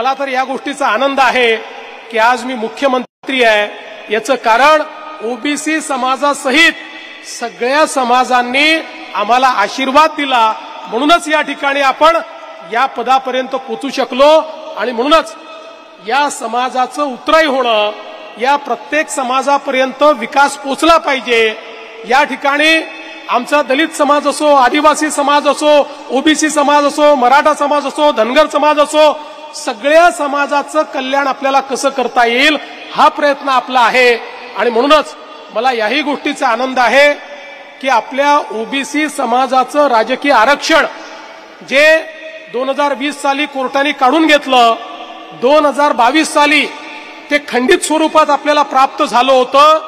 मला तर या गोष्टीचा आनंद आहे की आज मी मुख्यमंत्री आहे। याचं कारण ओबीसी समाजासहित सगळ्या समाजांनी आम्हाला आशीर्वाद दिला, म्हणूनच या ठिकाणी आपण या पदापर्यंत पोहोचू शकलो। आणि म्हणूनच या समाजाचं उतराई होणं, या प्रत्येक समाजापर्यंत विकास पोचला पाहिजे। या ठिकाणी आमचा दलित समाज असो, आदिवासी समाज असो, ओबीसी समाज असो, मराठा समाज असो, धनगर समाज असो, सगळ्या समाजाचं कल्याण आपल्याला कसं करता येईल हा प्रयत्न आपला आहे। आणि म्हणूनच मला याही गोष्टीचा आनंद आहे की आपल्या ओबीसी समाजाचं राजकीय आरक्षण जे 2020 साली कोर्टाने काढून घेतलं, 2022 साली ते खंडित स्वरूपात आपल्याला प्राप्त झालं होतं,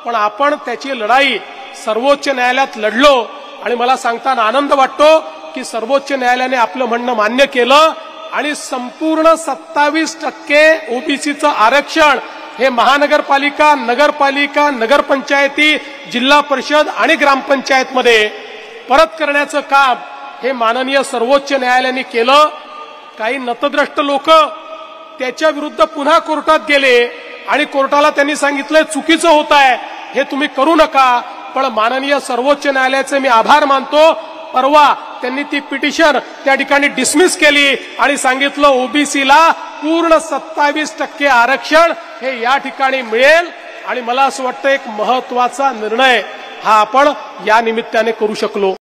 पण आपण त्याची लढाई सर्वोच्च न्यायालयात लढलो। आणि मला सांगताना आनंद वाटतो की सर्वोच्च न्यायालयाने आपलं म्हणणं मान्य केलं आणि संपूर्ण 27% ओबीसीचं आरक्षण हे महानगरपालिका, नगरपालिका, नगरपंचायती, जिल्हा परिषद आणि ग्रामपंचायतमध्ये परत करण्याचं काम हे माननीय सर्वोच्च न्यायालयाने केलं। काही नतद्रष्ट लोक त्याच्या विरुद्ध पुन्हा कोर्टात गेले आणि कोर्टाला त्यांनी सांगितलं चुकीचं होत आहे, हे तुम्ही करू नका। पण माननीय सर्वोच्च न्यायालयाचे मी आभार मानतो, परवा त्यांनी ती पिटिशन त्या ठिकाणी डिसमिस केली आणि सांगितलं ओबीसीला पूर्ण 27% आरक्षण हे या ठिकाणी मिळेल। आणि मला असं वाटतं एक महत्वाचा निर्णय हा आपण या निमित्ताने करू शकलो।